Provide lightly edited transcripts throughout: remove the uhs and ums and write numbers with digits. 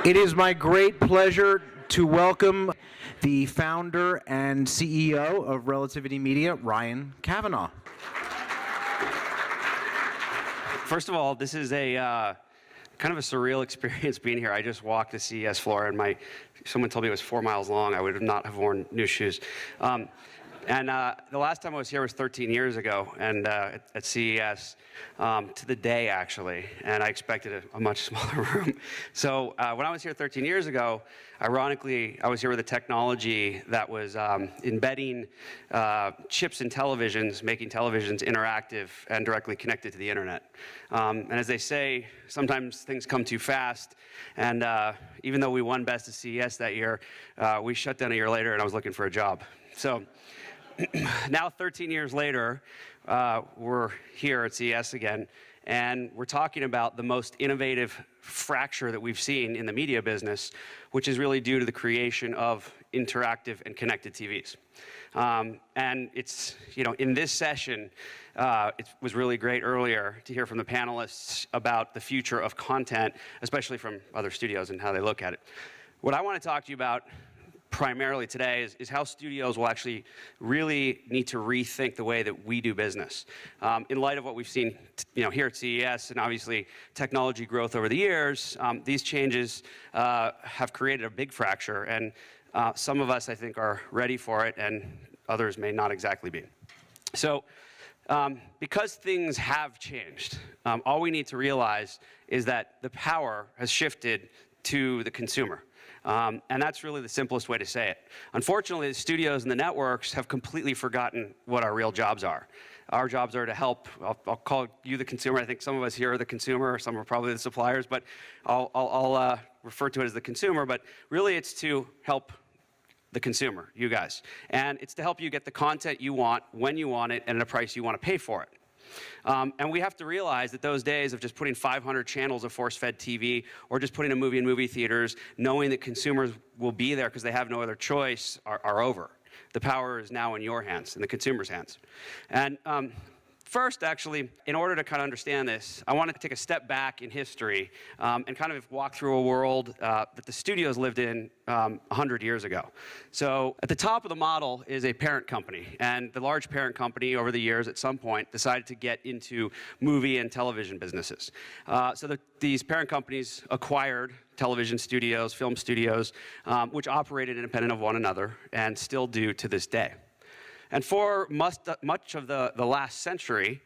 It is my great pleasure to welcome the founder and CEO of Relativity Media, Ryan Kavanaugh. First of all, this is a kind of a surreal experience being here. I just walked the CES floor, and someone told me it was 4 miles long. I would not have worn new shoes. The last time I was here was 13 years ago, and at CES, to the day, actually, and I expected a much smaller room. So when I was here 13 years ago, ironically, I was here with a technology that was embedding chips in televisions, making televisions interactive and directly connected to the internet. And as they say, sometimes things come too fast, and even though we won Best of CES that year, we shut down a year later, and I was looking for a job. So now, 13 years later, we're here at CES again, and we're talking about the most innovative fracture that we've seen in the media business, which is really due to the creation of interactive and connected TVs. And it's, in this session, it was really great earlier to hear from the panelists about the future of content, especially from other studios and how they look at it. What I want to talk to you about primarily today is how studios will actually really need to rethink the way that we do business. In light of what we've seen here at CES and obviously technology growth over the years, these changes have created a big fracture, and some of us, I think, are ready for it, and others may not exactly be. So because things have changed, all we need to realize is that the power has shifted to the consumer. And that's really the simplest way to say it. Unfortunately, the studios and the networks have completely forgotten what our real jobs are. Our jobs are to help. I'll call you the consumer. I think some of us here are the consumer. Some are probably the suppliers, but I'll refer to it as the consumer. But really, it's to help the consumer, you guys. And it's to help you get the content you want, when you want it, and at a price you want to pay for it. And we have to realize that those days of just putting 500 channels of force-fed TV or just putting a movie in movie theaters, knowing that consumers will be there because they have no other choice, are over. The power is now in your hands, in the consumer's hands. And first, actually, in order to kind of understand this, I want to take a step back in history and kind of walk through a world that the studios lived in 100 years ago. So at the top of the model is a parent company, and the large parent company over the years at some point decided to get into movie and television businesses. These parent companies acquired television studios, film studios, which operated independent of one another and still do to this day. And for much of the last century,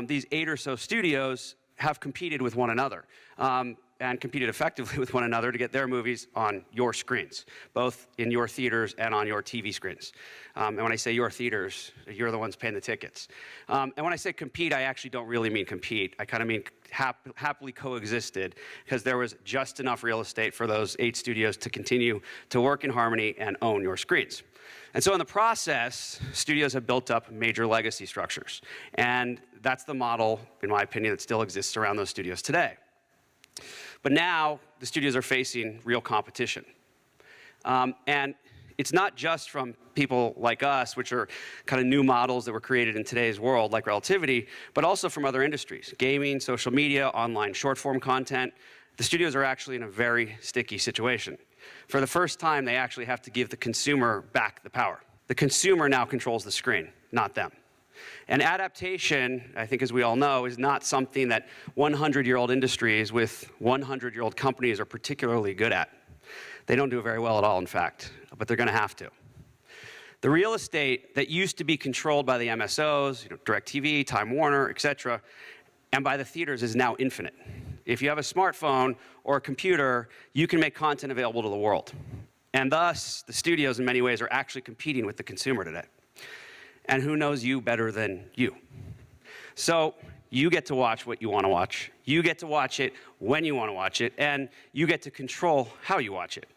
these 8 or so studios have competed with one another and competed effectively with one another to get their movies on your screens, both in your theaters and on your TV screens. And when I say your theaters, you're the ones paying the tickets. And when I say compete, I actually don't really mean compete. I kind of mean happily coexisted, because there was just enough real estate for those 8 studios to continue to work in harmony and own your screens. And so in the process, studios have built up major legacy structures. And that's the model, in my opinion, that still exists around those studios today. But now, the studios are facing real competition. And it's not just from people like us, which are kind of new models that were created in today's world, like Relativity, but also from other industries: gaming, social media, online short-form content. The studios are actually in a very sticky situation. For the first time, they actually have to give the consumer back the power. The consumer now controls the screen, not them. And adaptation, I think as we all know, is not something that 100-year-old industries with 100-year-old companies are particularly good at. They don't do it very well at all, in fact, but they're going to have to. The real estate that used to be controlled by the MSOs, DirecTV, Time Warner, et cetera, and by the theaters is now infinite. If you have a smartphone or a computer, you can make content available to the world. And thus, the studios in many ways are actually competing with the consumer today. And who knows you better than you? So you get to watch what you want to watch. You get to watch it when you want to watch it. And you get to control how you watch it.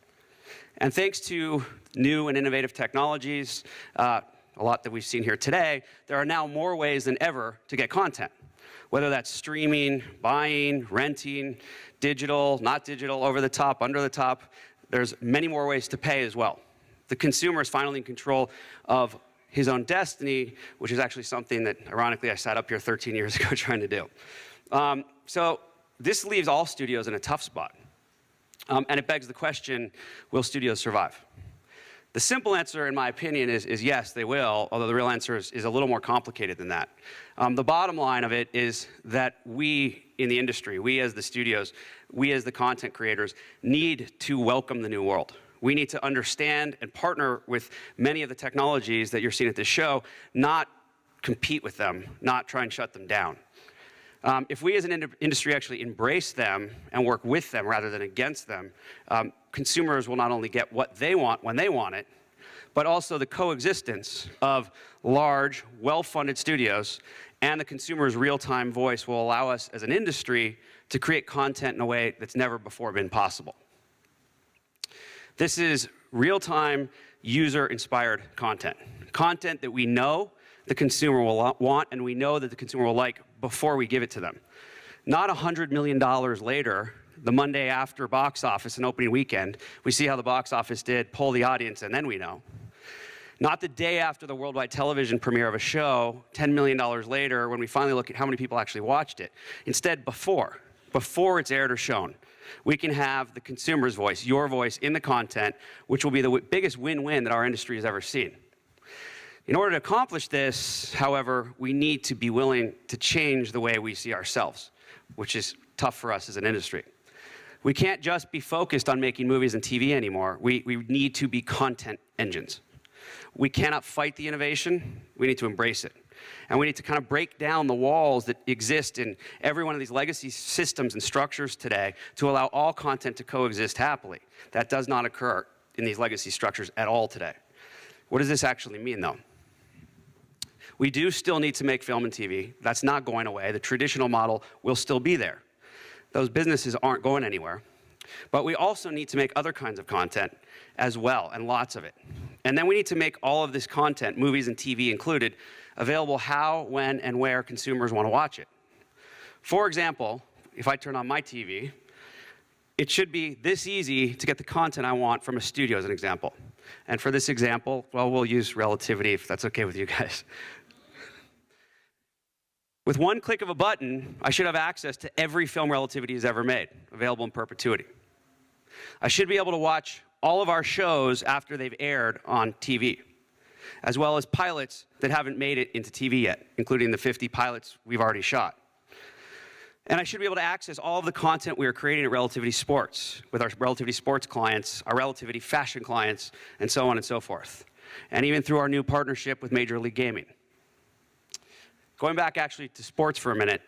And thanks to new and innovative technologies, a lot that we've seen here today, there are now more ways than ever to get content. Whether that's streaming, buying, renting, digital, not digital, over the top, under the top, there's many more ways to pay as well. The consumer is finally in control of his own destiny, which is actually something that, ironically, I sat up here 13 years ago trying to do. So this leaves all studios in a tough spot. And it begs the question, will studios survive? The simple answer, in my opinion, is yes, they will, although the real answer is a little more complicated than that. The bottom line of it is that we in the industry, we as the studios, we as the content creators, need to welcome the new world. We need to understand and partner with many of the technologies that you're seeing at this show, not compete with them, not try and shut them down. If we as an industry actually embrace them and work with them rather than against them, consumers will not only get what they want when they want it, but also the coexistence of large, well-funded studios and the consumer's real-time voice will allow us as an industry to create content in a way that's never before been possible. This is real-time, user-inspired content. Content that we know the consumer will want and we know that the consumer will like before we give it to them. Not $100 million later, the Monday after box office and opening weekend, we see how the box office did, poll the audience, and then we know. Not the day after the worldwide television premiere of a show, $10 million later, when we finally look at how many people actually watched it. Instead, before it's aired or shown, we can have the consumer's voice, your voice in the content, which will be the biggest win-win that our industry has ever seen. In order to accomplish this, however, we need to be willing to change the way we see ourselves, which is tough for us as an industry. We can't just be focused on making movies and TV anymore. We need to be content engines. We cannot fight the innovation. We need to embrace it. And we need to kind of break down the walls that exist in every one of these legacy systems and structures today to allow all content to coexist happily. That does not occur in these legacy structures at all today. What does this actually mean, though? We do still need to make film and TV. That's not going away. The traditional model will still be there. Those businesses aren't going anywhere. But we also need to make other kinds of content as well, and lots of it. And then we need to make all of this content, movies and TV included, available how, when, and where consumers want to watch it. For example, if I turn on my TV, it should be this easy to get the content I want from a studio, as an example. And for this example, well, we'll use Relativity, if that's okay with you guys. With one click of a button, I should have access to every film Relativity has ever made, available in perpetuity. I should be able to watch all of our shows after they've aired on TV, as well as pilots that haven't made it into TV yet, including the 50 pilots we've already shot. And I should be able to access all of the content we are creating at Relativity Sports, with our Relativity Sports clients, our Relativity Fashion clients, and so on and so forth. And even through our new partnership with Major League Gaming. Going back actually to sports for a minute,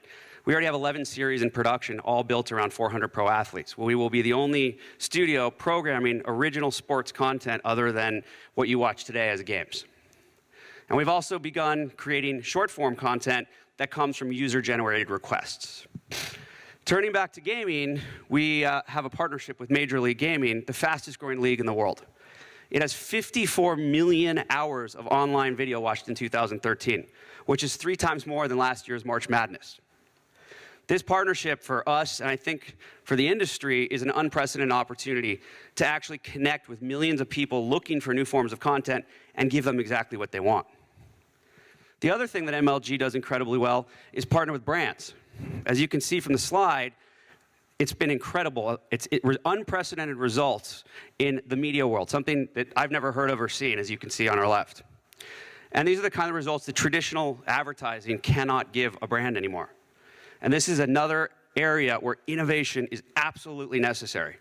we already have 11 series in production, all built around 400 pro athletes. Well, we will be the only studio programming original sports content other than what you watch today as games. And we've also begun creating short-form content that comes from user-generated requests. Turning back to gaming, we have a partnership with Major League Gaming, the fastest-growing league in the world. It has 54 million hours of online video watched in 2013, which is 3 times more than last year's March Madness. This partnership for us, and I think for the industry, is an unprecedented opportunity to actually connect with millions of people looking for new forms of content and give them exactly what they want. The other thing that MLG does incredibly well is partner with brands. As you can see from the slide, it's been incredible. It's unprecedented results in the media world, something that I've never heard of or seen, as you can see on our left. And these are the kind of results that traditional advertising cannot give a brand anymore. And this is another area where innovation is absolutely necessary.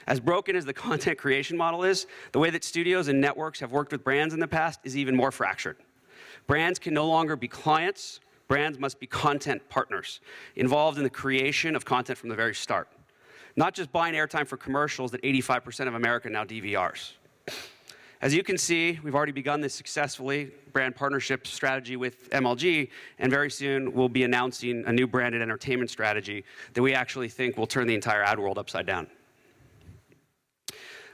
As broken as the content creation model is, the way that studios and networks have worked with brands in the past is even more fractured. Brands can no longer be clients. Brands must be content partners, involved in the creation of content from the very start. Not just buying airtime for commercials that 85% of America now DVRs. As you can see, we've already begun this successfully, brand partnership strategy with MLG, and very soon we'll be announcing a new branded entertainment strategy that we actually think will turn the entire ad world upside down.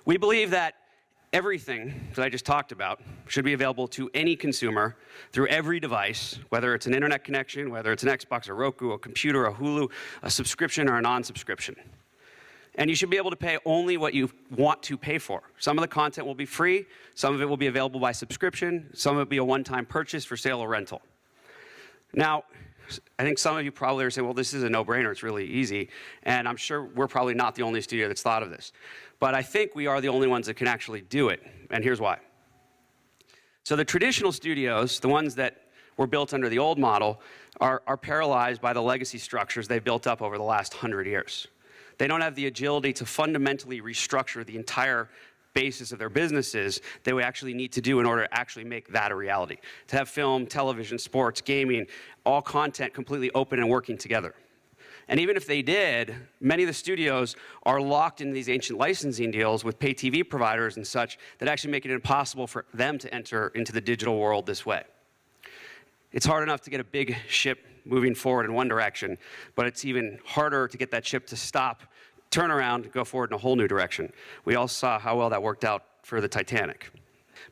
We believe that everything that I just talked about should be available to any consumer through every device, whether it's an internet connection, whether it's an Xbox, a Roku, a computer, a Hulu, a subscription, or a non-subscription. And you should be able to pay only what you want to pay for. Some of the content will be free, some of it will be available by subscription, some of it will be a one-time purchase for sale or rental. Now, I think some of you probably are saying, well, this is a no-brainer, it's really easy. And I'm sure we're probably not the only studio that's thought of this. But I think we are the only ones that can actually do it, and here's why. So the traditional studios, the ones that were built under the old model, are paralyzed by the legacy structures they've built up over the last 100 years. They don't have the agility to fundamentally restructure the entire basis of their businesses that we actually need to do in order to actually make that a reality. To have film, television, sports, gaming, all content completely open and working together. And even if they did, many of the studios are locked in these ancient licensing deals with pay TV providers and such that actually make it impossible for them to enter into the digital world this way. It's hard enough to get a big ship moving forward in one direction, but it's even harder to get that ship to stop, turn around, go forward in a whole new direction. We all saw how well that worked out for the Titanic.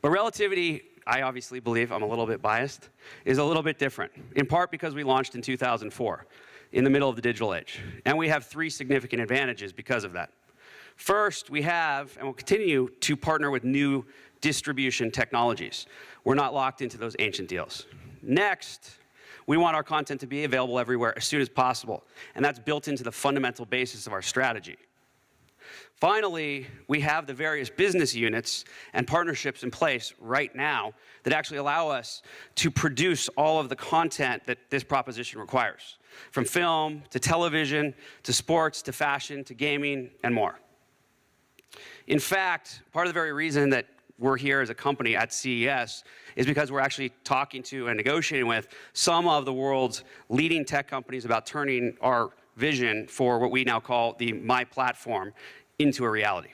But Relativity, I obviously believe, I'm a little bit biased, is a little bit different, in part because we launched in 2004, in the middle of the digital age. And we have 3 significant advantages because of that. First, we have, and will continue to partner with new distribution technologies. We're not locked into those ancient deals. Next, we want our content to be available everywhere as soon as possible, and that's built into the fundamental basis of our strategy. Finally, we have the various business units and partnerships in place right now that actually allow us to produce all of the content that this proposition requires, from film to television to sports to fashion to gaming and more. In fact, part of the very reason that we're here as a company at CES is because we're actually talking to and negotiating with some of the world's leading tech companies about turning our vision for what we now call the My Platform into a reality.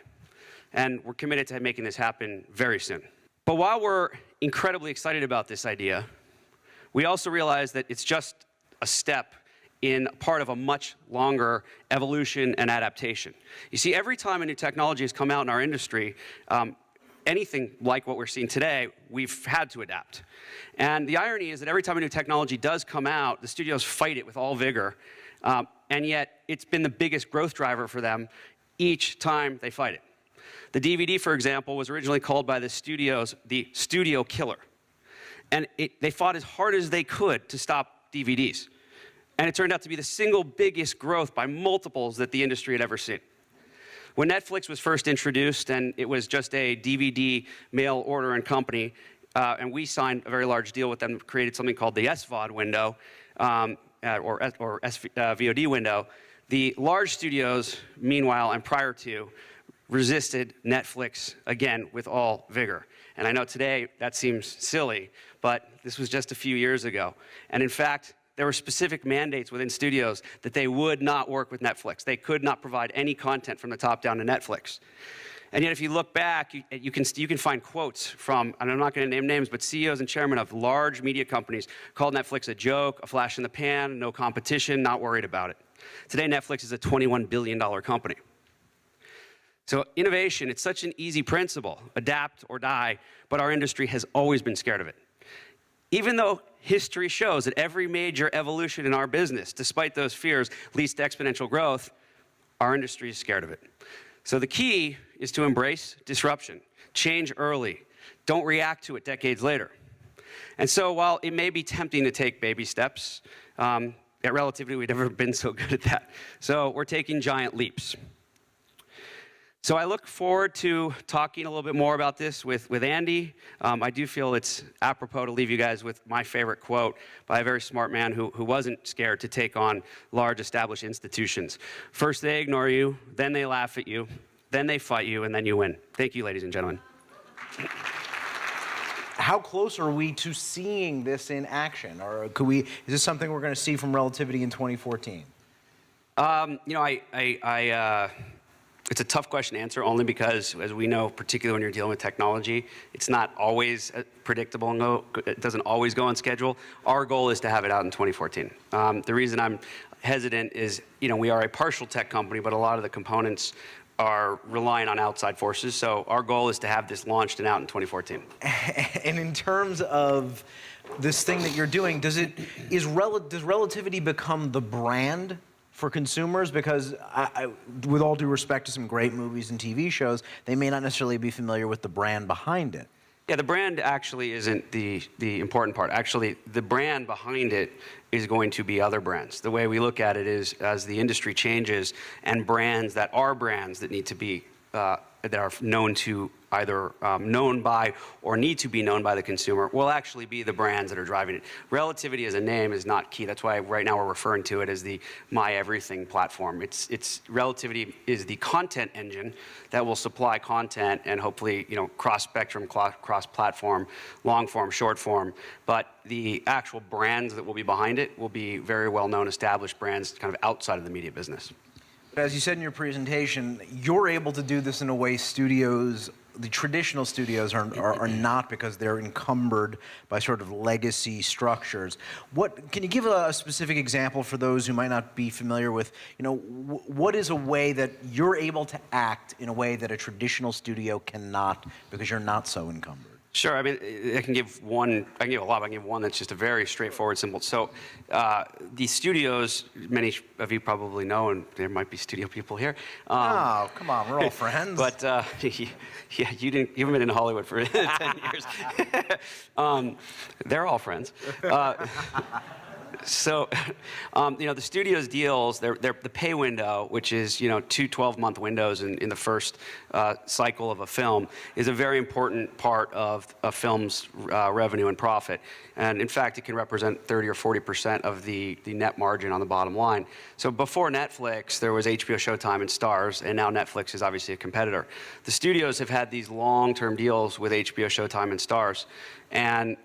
And we're committed to making this happen very soon. But while we're incredibly excited about this idea, we also realize that it's just a step in part of a much longer evolution and adaptation. You see, every time a new technology has come out in our industry, anything like what we're seeing today, we've had to adapt. And the irony is that every time a new technology does come out, the studios fight it with all vigor, and yet it's been the biggest growth driver for them each time they fight it. The DVD, for example, was originally called by the studios the studio killer. And they fought as hard as they could to stop DVDs. And it turned out to be the single biggest growth by multiples that the industry had ever seen. When Netflix was first introduced, and it was just a DVD mail order and company, and we signed a very large deal with them, created something called the SVOD window, or VOD window. The large studios, meanwhile, and prior to, resisted Netflix, again, with all vigor. And I know today that seems silly, but this was just a few years ago. And in fact, there were specific mandates within studios that they would not work with Netflix. They could not provide any content from the top down to Netflix. And yet, if you look back, you can find quotes from, and I'm not going to name names, but CEOs and chairmen of large media companies called Netflix a joke, a flash in the pan, no competition, not worried about it. Today, Netflix is a $21 billion company. So innovation, it's such an easy principle, adapt or die, but our industry has always been scared of it. Even though history shows that every major evolution in our business, despite those fears, leads to exponential growth, our industry is scared of it. So the key is to embrace disruption, change early, don't react to it decades later. And so while it may be tempting to take baby steps, at Relativity, we've never been so good at that. So we're taking giant leaps. So I look forward to talking a little bit more about this with Andy. I do feel it's apropos to leave you guys with my favorite quote by a very smart man who wasn't scared to take on large established institutions. First they ignore you, then they laugh at you, then they fight you, and then you win. Thank you, ladies and gentlemen. How close are we to seeing this in action? Or is this something we're going to see from Relativity in 2014? It's a tough question to answer only because, as we know, particularly when you're dealing with technology, it's not always predictable and it doesn't always go on schedule. Our goal is to have it out in 2014. The reason I'm hesitant is, we are a partial tech company, but a lot of the components are relying on outside forces. So our goal is to have this launched and out in 2014. And in terms of this thing that you're doing, does Relativity become the brand for consumers? Because with all due respect to some great movies and TV shows, they may not necessarily be familiar with the brand behind it. Yeah, the brand actually isn't the important part. Actually, the brand behind it is going to be other brands. The way we look at it is, as the industry changes and brands that need to be that are known to either known by or need to be known by the consumer will actually be the brands that are driving it. Relativity as a name is not key. That's why right now we're referring to it as the My Everything platform. It's Relativity is the content engine that will supply content and hopefully, you know, cross-spectrum, cross-platform, long form, short form. But the actual brands that will be behind it will be very well-known, established brands kind of outside of the media business. As you said in your presentation, you're able to do this in a way studios, the traditional studios are not, because they're encumbered by sort of legacy structures. Can you give a specific example for those who might not be familiar with, you know, what is a way that you're able to act in a way that a traditional studio cannot, because you're not so encumbered? Sure. I mean, I can give a lot, but I can give one that's just a very straightforward, simple. So the studios, many of you probably know, and there might be studio people here. Oh, come on, we're all friends. But yeah, you haven't been in Hollywood for 10 years. They're all friends. So, you know, the studio's deals, they're the pay window, which is, you know, 2 12-month windows in the first cycle of a film, is a very important part of a film's revenue and profit. And in fact, it can represent 30 or 40% of the net margin on the bottom line. So before Netflix, there was HBO, Showtime, and Starz, and now Netflix is obviously a competitor. The studios have had these long-term deals with HBO, Showtime, and Starz. And,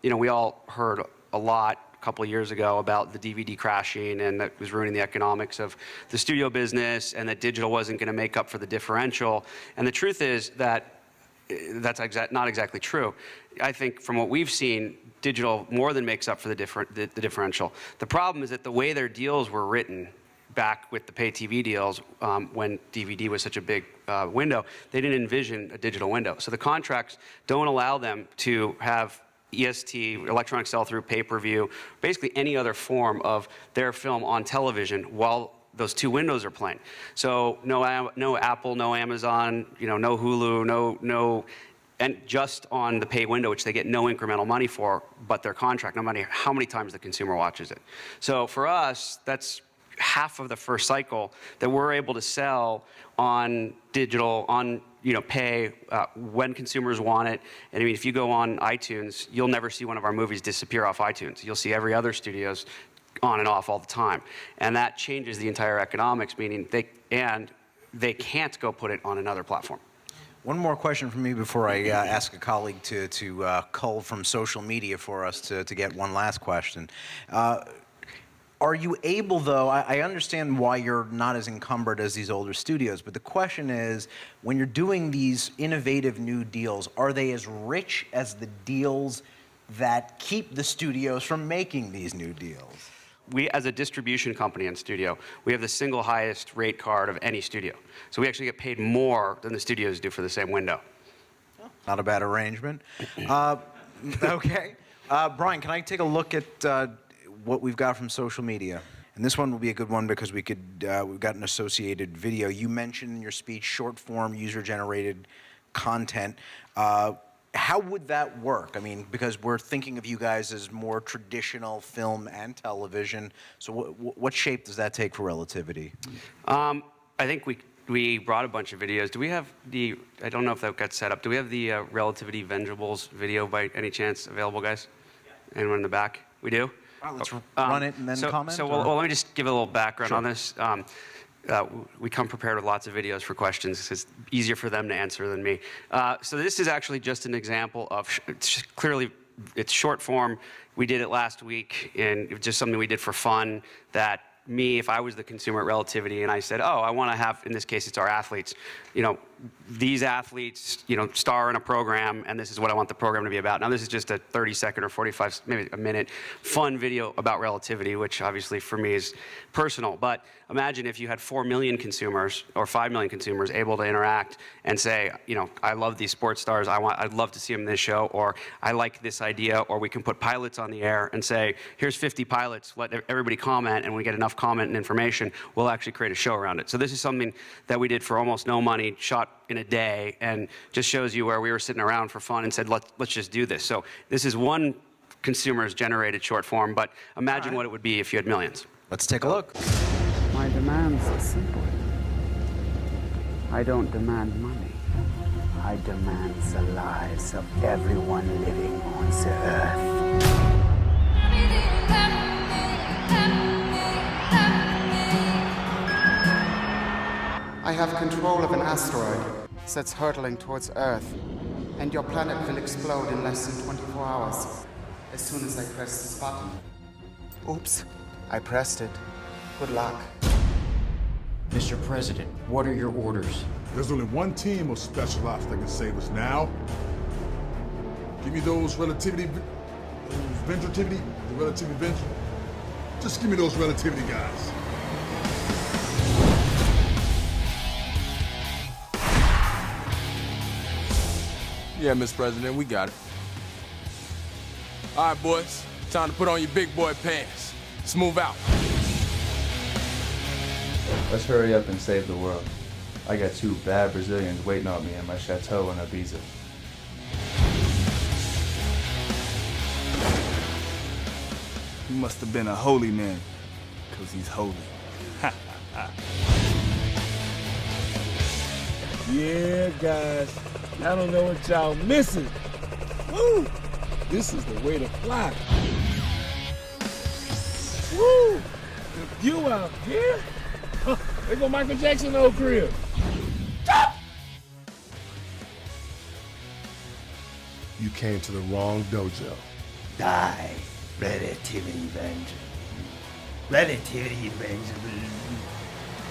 you know, we all heard a lot couple of years ago about the DVD crashing, and that was ruining the economics of the studio business, and that digital wasn't going to make up for the differential. And the truth is that that's not exactly true. I think from what we've seen, digital more than makes up for the differential. The problem is that the way their deals were written back with the pay TV deals, when DVD was such a big window, they didn't envision a digital window. So the contracts don't allow them to have EST, electronic sell-through, pay-per-view, basically any other form of their film on television while those two windows are playing. So no Apple, no Amazon, you know, no Hulu, and just on the pay window, which they get no incremental money for, but their contract, no matter how many times the consumer watches it. So for us, that's half of the first cycle that we're able to sell on digital, on, you know, pay when consumers want it. And I mean, if you go on iTunes, you'll never see one of our movies disappear off iTunes. You'll see every other studio's on and off all the time. And that changes the entire economics, meaning they can't go put it on another platform. One more question from me before I ask a colleague to cull from social media for us to get one last question. Are you able, though, I understand why you're not as encumbered as these older studios, but the question is, when you're doing these innovative new deals, are they as rich as the deals that keep the studios from making these new deals? We, as a distribution company and studio, we have the single highest rate card of any studio. So we actually get paid more than the studios do for the same window. Not a bad arrangement. Okay. Brian, can I take a look at what we've got from social media? And this one will be a good one because we've got an associated video. You mentioned in your speech short form, user-generated content. How would that work? I mean, because we're thinking of you guys as more traditional film and television. So what shape does that take for Relativity? I think we brought a bunch of videos. Do we have I don't know if that got set up. Do we have the Relativity Vengeables video by any chance available, guys? Yeah. Anyone in the back? We do? Let's run it and then comment. So well, let me just give a little background on this. We come prepared with lots of videos for questions. It's easier for them to answer than me. So this is actually just an example of, clearly, it's short form. We did it last week, and it was just something we did for fun that if I was the consumer at Relativity and I said, oh, I want to have, in this case, it's our athletes, you know, these athletes, you know, star in a program, and this is what I want the program to be about. Now, this is just a 30-second or 45, maybe a minute, fun video about Relativity, which obviously for me is personal. But imagine if you had 4 million consumers or 5 million consumers able to interact and say, you know, I love these sports stars. I'd love to see them in this show, or I like this idea, or we can put pilots on the air and say, here's 50 pilots. Let everybody comment, and when we get enough comment and information, we'll actually create a show around it. So this is something that we did for almost no money, shot shot in a day and just shows you where we were sitting around for fun and said, let's just do this. So this is one consumer's generated short form, but imagine what it would be if you had millions. Let's take a look. My demands are simple. I don't demand money. I demand the lives of everyone living on the earth. I have control of an asteroid that's hurtling towards Earth, and your planet will explode in less than 24 hours, as soon as I press this button. Oops, I pressed it. Good luck. Mr. President, what are your orders? There's only one team of special ops that can save us now. Give me those relativity, the relativity venture. Just give me those relativity guys. Yeah, Mr. President, we got it. All right, boys, time to put on your big boy pants. Let's move out. Let's hurry up and save the world. I got 2 bad Brazilians waiting on me in my chateau in Ibiza. He must have been a holy man, because he's holy. Yeah, guys, I don't know what y'all missing. Woo! This is the way to fly. Woo! The view out here? Huh, there go Michael Jackson old crib. You came to the wrong dojo. Die, relativity vengeance. Relativity vengeance.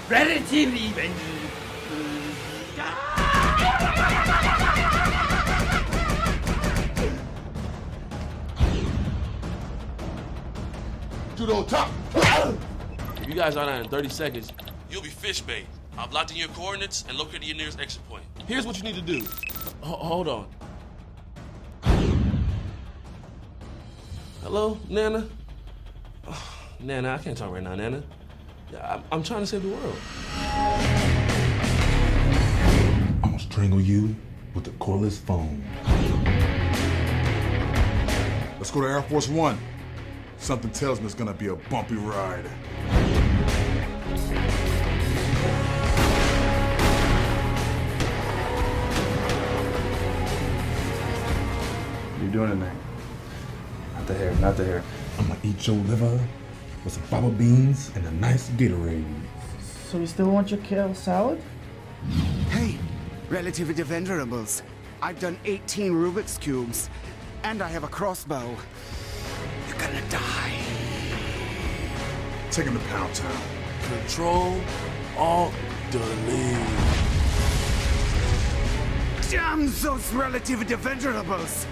Relativity vengeance. Judo top. If you guys aren't out in 30 seconds, you'll be fish bait. I've locked in your coordinates and located your nearest exit point. Here's what you need to do. Hold on. Hello, Nana? Oh, Nana, I can't talk right now, Nana. Yeah, I'm trying to save the world. I'm gonna strangle you with the cordless phone. Let's go to Air Force One. Something tells me it's gonna be a bumpy ride. You're doing it, man. Not the hair, not the hair. I'm gonna eat your liver with some fava beans and a nice Gatorade. So you still want your kale salad? Hey, Relativity Venerables. I've done 18 Rubik's Cubes, and I have a crossbow. You're gonna die. Take him to Pound Town. Control, Alt, Delete. Damn those Relativity Venerables!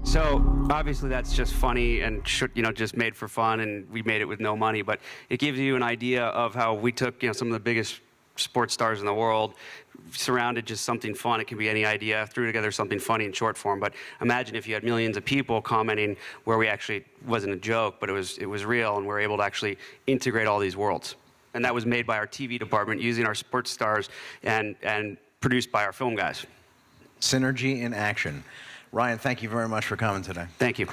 So obviously that's just funny and just made for fun, and we made it with no money. But it gives you an idea of how we took some of the biggest sports stars in the world, surrounded just something fun. It can be any idea, threw together something funny in short form. But imagine if you had millions of people commenting where we actually wasn't a joke, but it was real, and we're able to actually integrate all these worlds. And that was made by our TV department using our sports stars and produced by our film guys. Synergy in action. Ryan, thank you very much for coming today. Thank you.